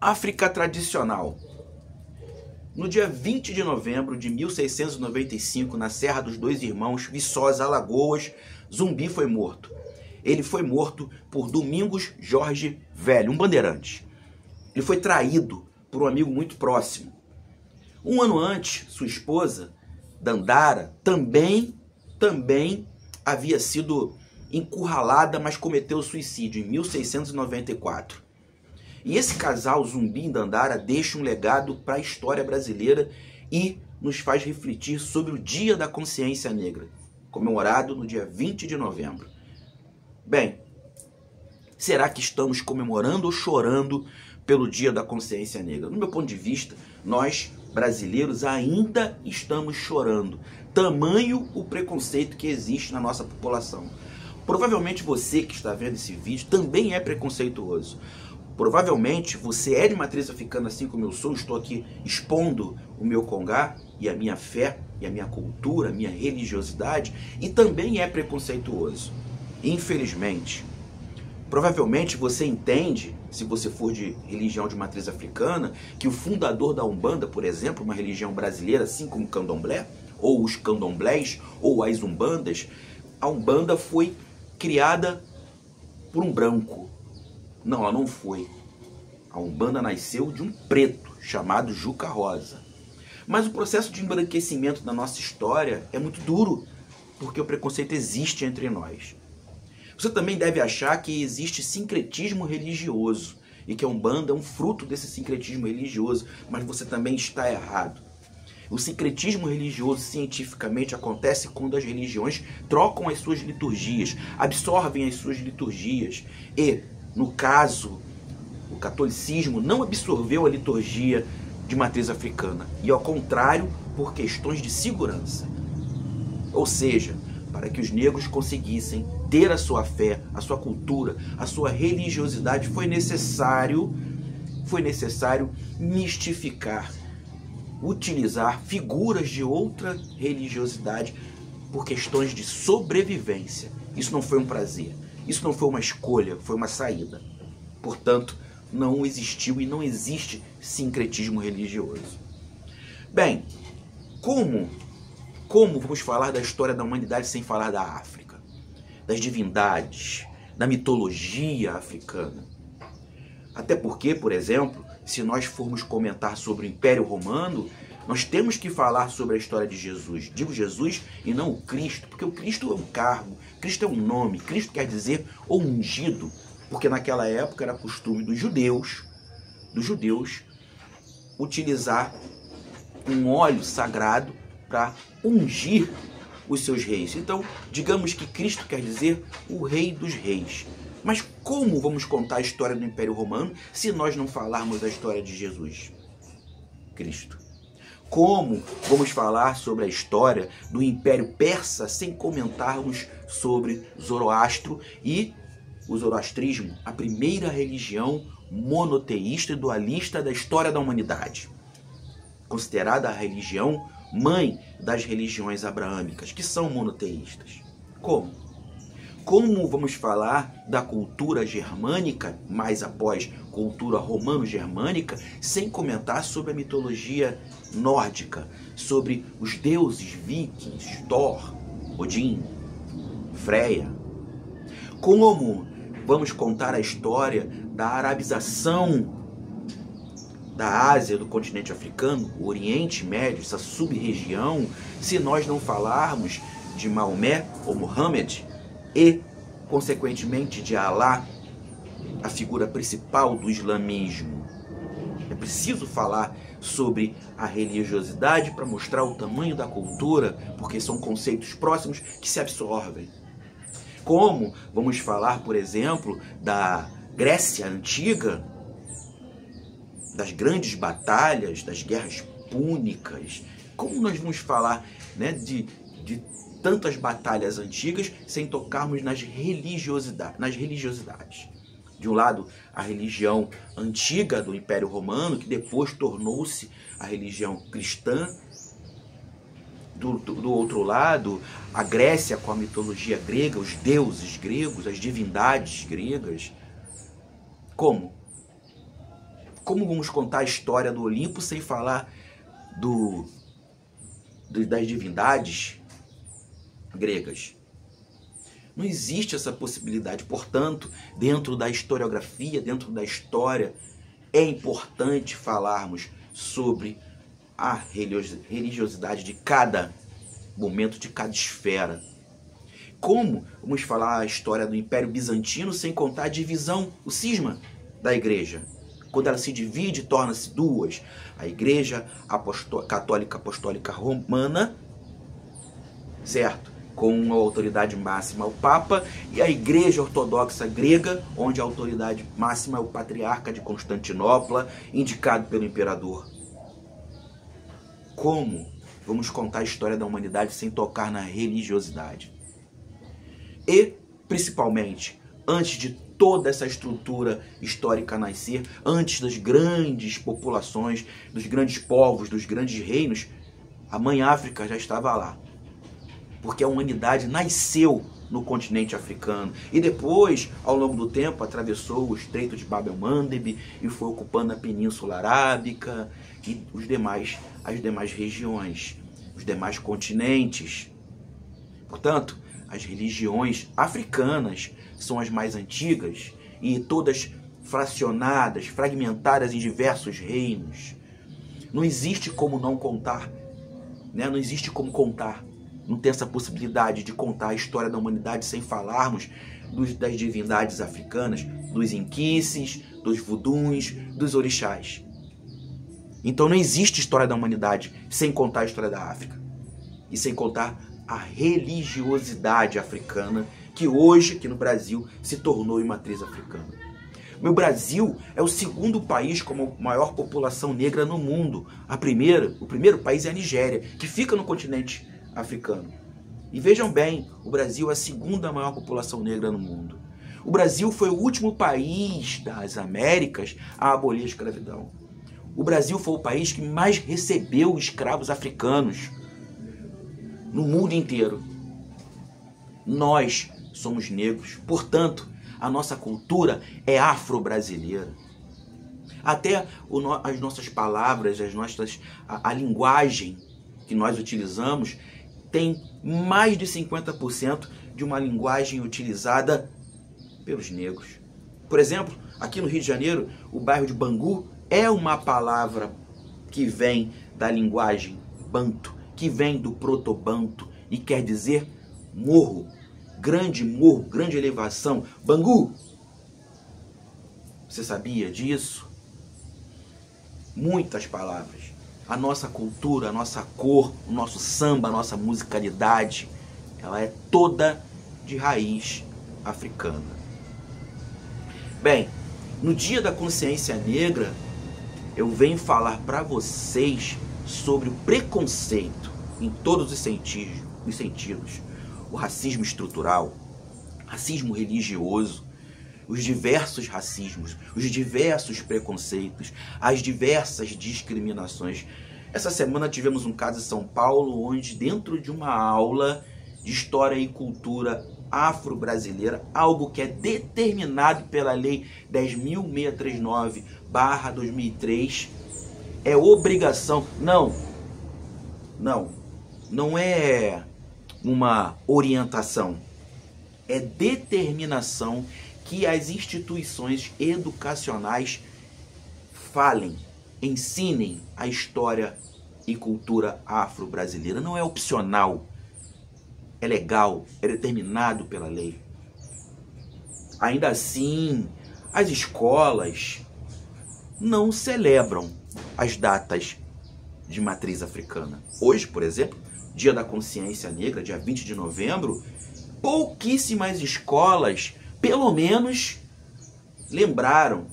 África tradicional. No dia 20 de novembro de 1695, na Serra dos Dois Irmãos, Viçosa, Alagoas, Zumbi foi morto. Ele foi morto por Domingos Jorge Velho, um bandeirante. Ele foi traído por um amigo muito próximo. Um ano antes, sua esposa, Dandara, também havia sido encurralada, mas cometeu suicídio em 1694. E esse casal, Zumbi e Dandara, deixa um legado para a história brasileira e nos faz refletir sobre o Dia da Consciência Negra, comemorado no dia 20 de novembro. Bem, será que estamos comemorando ou chorando pelo Dia da Consciência Negra? No meu ponto de vista, nós, brasileiros, ainda estamos chorando. Tamanho o preconceito que existe na nossa população. Provavelmente você que está vendo esse vídeo também é preconceituoso. Provavelmente você é de matriz africana, assim como eu sou. Estou aqui expondo o meu congá e a minha fé e a minha cultura, a minha religiosidade, e também é preconceituoso. Infelizmente, provavelmente você entende, se você for de religião de matriz africana, que o fundador da Umbanda, por exemplo, uma religião brasileira, assim como o Candomblé, ou os candomblés, ou as umbandas, a Umbanda foi criada por um branco. Não, ela não foi. A Umbanda nasceu de um preto chamado Juca Rosa. Mas o processo de embranquecimento da nossa história é muito duro, porque o preconceito existe entre nós. Você também deve achar que existe sincretismo religioso e que a Umbanda é um fruto desse sincretismo religioso, mas você também está errado. O sincretismo religioso cientificamente acontece quando as religiões trocam as suas liturgias, absorvem as suas liturgias e, no caso, o catolicismo não absorveu a liturgia de matriz africana e, ao contrário, por questões de segurança. Ou seja, para que os negros conseguissem ter a sua fé, a sua cultura, a sua religiosidade, foi necessário mistificar, utilizar figuras de outra religiosidade por questões de sobrevivência. Isso não foi um prazer, isso não foi uma escolha, foi uma saída. Portanto, não existiu e não existe sincretismo religioso. Bem, como vamos falar da história da humanidade sem falar da África, das divindades, da mitologia africana? Até porque, por exemplo, se nós formos comentar sobre o Império Romano, nós temos que falar sobre a história de Jesus. Digo Jesus e não o Cristo, porque o Cristo é um cargo, Cristo é um nome, Cristo quer dizer o ungido, porque naquela época era costume dos judeus utilizar um óleo sagrado para ungir os seus reis. Então, digamos que Cristo quer dizer o Rei dos Reis. Mas como vamos contar a história do Império Romano se nós não falarmos a história de Jesus Cristo? Como vamos falar sobre a história do Império Persa sem comentarmos sobre Zoroastro e o zoroastrismo, a primeira religião monoteísta e dualista da história da humanidade, considerada a religião mãe das religiões abraâmicas, que são monoteístas? Como vamos falar da cultura germânica, mais após cultura romano-germânica, sem comentar sobre a mitologia nórdica, sobre os deuses vikings, Thor, Odin, Freya? Como vamos contar a história da arabização da Ásia, do continente africano, o Oriente Médio, essa sub-região, se nós não falarmos de Maomé ou Mohammed e, consequentemente, de Alá, a figura principal do islamismo? É preciso falar sobre a religiosidade para mostrar o tamanho da cultura, porque são conceitos próximos que se absorvem. Como vamos falar, por exemplo, da Grécia Antiga, das grandes batalhas, das guerras púnicas? Como nós vamos falar, né, de tantas batalhas antigas sem tocarmos nas religiosidades? De um lado, a religião antiga do Império Romano, que depois tornou-se a religião cristã. Do outro lado, a Grécia com a mitologia grega, os deuses gregos, as divindades gregas. Como Como vamos contar a história do Olimpo sem falar das divindades gregas? Não existe essa possibilidade. Portanto, dentro da historiografia, dentro da história, é importante falarmos sobre a religiosidade de cada momento, de cada esfera. Como vamos falar a história do Império Bizantino sem contar a divisão, o cisma da igreja? Quando ela se divide, torna-se duas. A igreja católica apostólica romana, certo? Com a autoridade máxima o Papa, e a igreja ortodoxa grega, onde a autoridade máxima é o patriarca de Constantinopla, indicado pelo imperador. Como vamos contar a história da humanidade sem tocar na religiosidade? E, principalmente, antes de toda essa estrutura histórica nascer, antes das grandes populações, dos grandes povos, dos grandes reinos, a mãe África já estava lá. Porque a humanidade nasceu no continente africano e depois, ao longo do tempo, atravessou o Estreito de Bab el-Mandeb e foi ocupando a Península Arábica e as demais regiões, os demais continentes. Portanto, as religiões africanas são as mais antigas e todas fracionadas, fragmentadas em diversos reinos. Não existe como não contar, né? Não existe como contar. Não tem essa possibilidade de contar a história da humanidade sem falarmos das divindades africanas, dos inquices, dos vuduns, dos orixás. Então não existe história da humanidade sem contar a história da África. E sem contar a religiosidade africana, que hoje, aqui no Brasil, se tornou em matriz africana. O Brasil é o segundo país com a maior população negra no mundo. O primeiro país é a Nigéria, que fica no continente africano. E vejam bem, o Brasil é a segunda maior população negra no mundo. O Brasil foi o último país das Américas a abolir a escravidão. O Brasil foi o país que mais recebeu escravos africanos no mundo inteiro. Nós somos negros, portanto, a nossa cultura é afro-brasileira. Até as nossas palavras, a linguagem que nós utilizamos tem mais de 50% de uma linguagem utilizada pelos negros. Por exemplo, aqui no Rio de Janeiro, o bairro de Bangu é uma palavra que vem da linguagem banto, que vem do proto-banto e quer dizer morro, grande elevação. Bangu! Você sabia disso? Muitas palavras. A nossa cultura, a nossa cor, o nosso samba, a nossa musicalidade, ela é toda de raiz africana. Bem, no Dia da Consciência Negra, eu venho falar para vocês sobre o preconceito em todos os sentidos. O racismo estrutural, racismo religioso, os diversos racismos, os diversos preconceitos, as diversas discriminações. Essa semana tivemos um caso em São Paulo, onde dentro de uma aula de História e Cultura afro-brasileira, algo que é determinado pela Lei 10.639/2003, é obrigação, não é uma orientação, é determinação que as instituições educacionais falem, ensinem a história e cultura afro-brasileira. Não é opcional, é legal, é determinado pela lei. Ainda assim, as escolas não celebram as datas de matriz africana. Hoje, por exemplo, Dia da Consciência Negra, dia 20 de novembro, pouquíssimas escolas, pelo menos, lembraram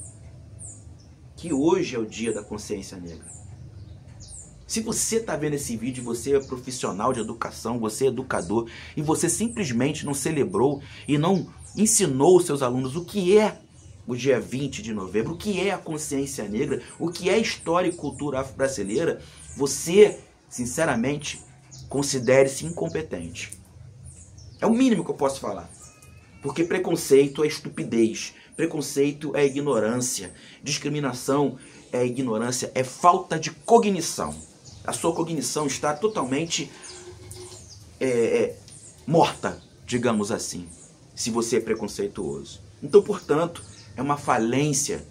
que hoje é o Dia da Consciência Negra. Se você está vendo esse vídeo, você é profissional de educação, você é educador, e você simplesmente não celebrou e não ensinou os seus alunos o que é o dia 20 de novembro, o que é a consciência negra, o que é história e cultura afro-brasileira, você, sinceramente, considere-se incompetente. É o mínimo que eu posso falar. Porque preconceito é estupidez, preconceito é ignorância, discriminação é ignorância, é falta de cognição. A sua cognição está totalmente morta, digamos assim, se você é preconceituoso. Então, portanto, é uma falência,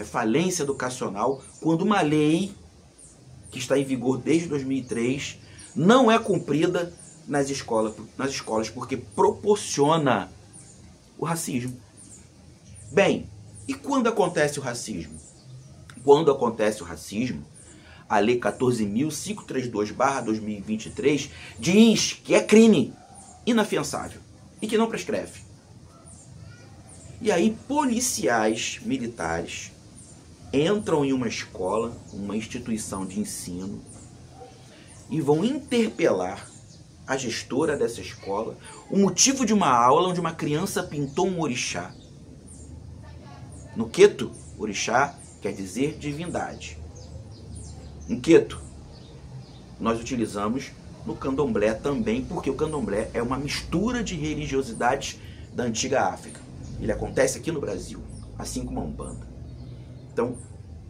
falência educacional quando uma lei que está em vigor desde 2003 não é cumprida nas escolas porque proporciona o racismo. Bem, e quando acontece o racismo? Quando acontece o racismo, a Lei 14.532/2023 diz que é crime inafiançável e que não prescreve. E aí policiais militares entram em uma escola, uma instituição de ensino, e vão interpelar a gestora dessa escola o motivo de uma aula onde uma criança pintou um orixá. No Queto, orixá quer dizer divindade. Um Queto nós utilizamos no candomblé também, porque o candomblé é uma mistura de religiosidades da antiga África. Ele acontece aqui no Brasil, assim como a Umbanda. Então,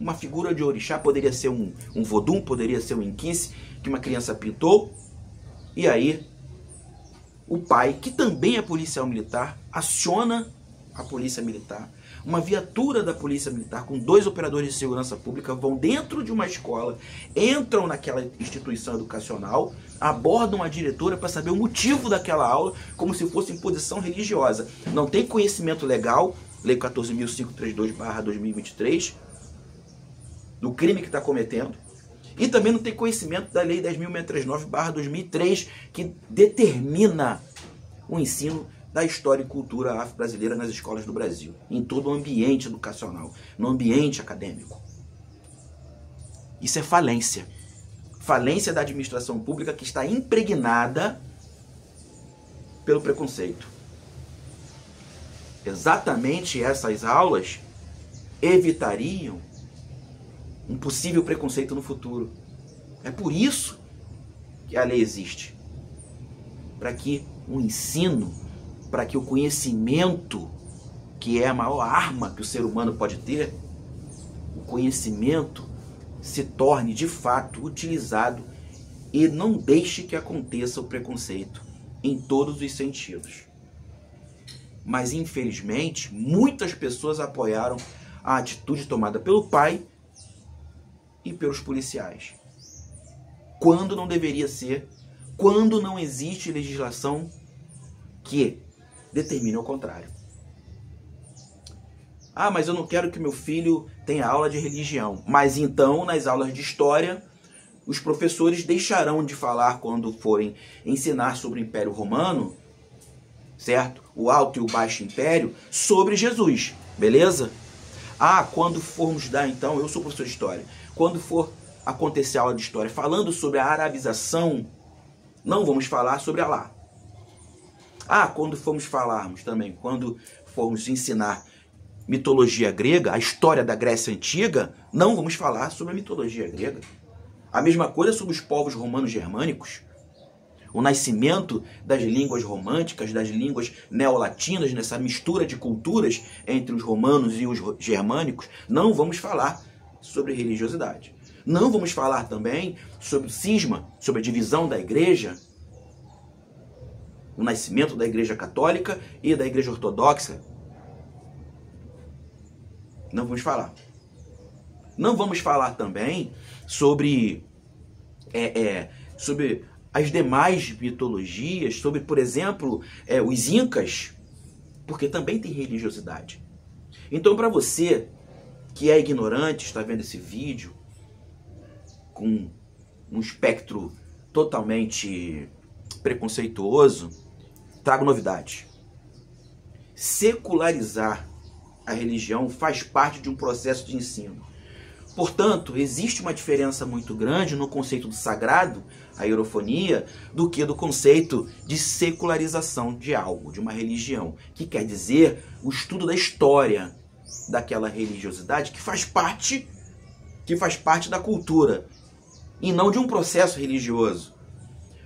uma figura de orixá poderia ser um vodum, poderia ser um inquice, que uma criança pintou, e aí o pai, que também é policial militar, aciona a polícia militar. Uma viatura da polícia militar com 2 operadores de segurança pública vão dentro de uma escola, entram naquela instituição educacional, abordam a diretora para saber o motivo daquela aula, como se fosse imposição religiosa. Não tem conhecimento legal, Lei 14.532/2023, do crime que está cometendo, e também não tem conhecimento da Lei 10.639/2003, que determina o ensino da história e cultura afro-brasileira nas escolas do Brasil, em todo o ambiente educacional, no ambiente acadêmico. Isso é falência. Falência da administração pública que está impregnada pelo preconceito. Exatamente essas aulas evitariam um possível preconceito no futuro. É por isso que a lei existe. Para que o ensino, para que o conhecimento, que é a maior arma que o ser humano pode ter, o conhecimento se torne de fato utilizado e não deixe que aconteça o preconceito em todos os sentidos. Mas infelizmente muitas pessoas apoiaram a atitude tomada pelo pai e pelos policiais, quando não deveria ser, quando não existe legislação que determine o contrário. Ah, mas eu não quero que meu filho tenha aula de religião. Mas então, nas aulas de história, os professores deixarão de falar quando forem ensinar sobre o Império Romano, certo? O Alto e o Baixo Império, sobre Jesus, beleza? Ah, quando formos dar, então, eu sou professor de história, quando for acontecer a aula de história falando sobre a arabização, não vamos falar sobre Alá. Ah, quando formos ensinar mitologia grega, a história da Grécia Antiga, não vamos falar sobre a mitologia grega. A mesma coisa sobre os povos romanos germânicos. O nascimento das línguas românticas, das línguas neolatinas, nessa mistura de culturas entre os romanos e os germânicos, não vamos falar sobre religiosidade. Não vamos falar também sobre o cisma, sobre a divisão da igreja, o nascimento da igreja católica e da igreja ortodoxa. Não vamos falar. Não vamos falar também sobre as demais mitologias, sobre, por exemplo, os incas, porque também tem religiosidade. Então, para você que é ignorante, está vendo esse vídeo com um espectro totalmente preconceituoso, trago novidade. Secularizar a religião faz parte de um processo de ensino. Portanto, existe uma diferença muito grande no conceito do sagrado, a hierofonia, do que do conceito de secularização de algo, de uma religião, que quer dizer o estudo da história daquela religiosidade que faz parte da cultura e não de um processo religioso.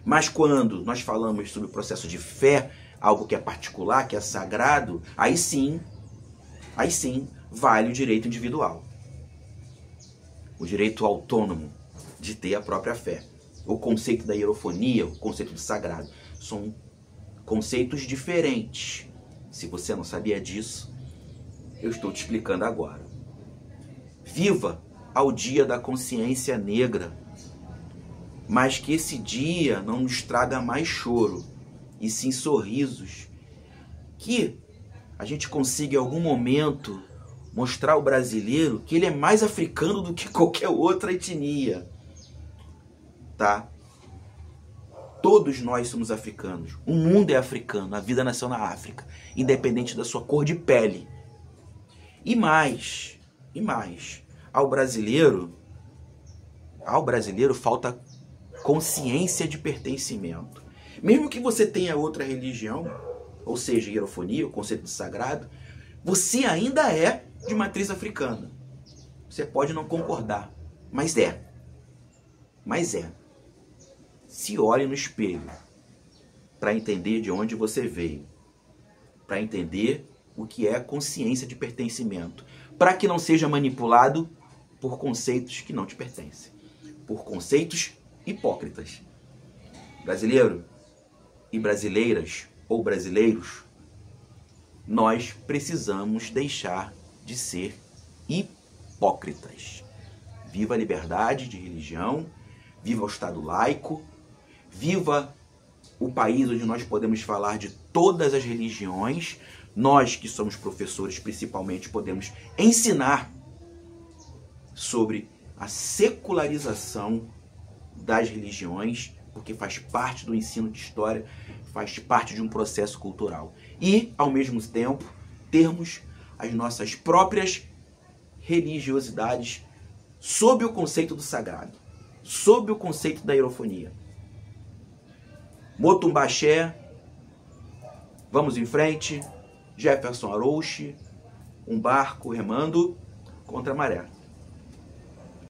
Mas quando nós falamos sobre o processo de fé, algo que é particular, que é sagrado, aí sim vale o direito individual. o direito autônomo de ter a própria fé. O conceito da hierofonia, o conceito do sagrado, são conceitos diferentes. Se você não sabia disso, eu estou te explicando agora. Viva ao dia da consciência negra, mas que esse dia não nos traga mais choro, e sim sorrisos. Que a gente consiga em algum momento mostrar ao brasileiro que ele é mais africano do que qualquer outra etnia. Tá? Todos nós somos africanos. O mundo é africano. A vida nasceu na África, independente da sua cor de pele. E mais, ao brasileiro falta consciência de pertencimento. Mesmo que você tenha outra religião, ou seja, hierofonia, o conceito de sagrado, você ainda é de matriz africana. Você pode não concordar, mas é. Se olhe no espelho para entender de onde você veio, para entender o que é consciência de pertencimento, para que não seja manipulado por conceitos que não te pertencem, por conceitos hipócritas. Brasileiro e brasileiras ou brasileiros, nós precisamos deixar de ser hipócritas. Viva a liberdade de religião, viva o Estado laico, viva o país onde nós podemos falar de todas as religiões. Nós que somos professores, principalmente, podemos ensinar sobre a secularização das religiões, porque faz parte do ensino de história, faz parte de um processo cultural. E, ao mesmo tempo, termos as nossas próprias religiosidades sob o conceito do sagrado, sob o conceito da hierofonia. Motumbaxé, vamos em frente. Jefferson Arouche, um barco remando contra a maré.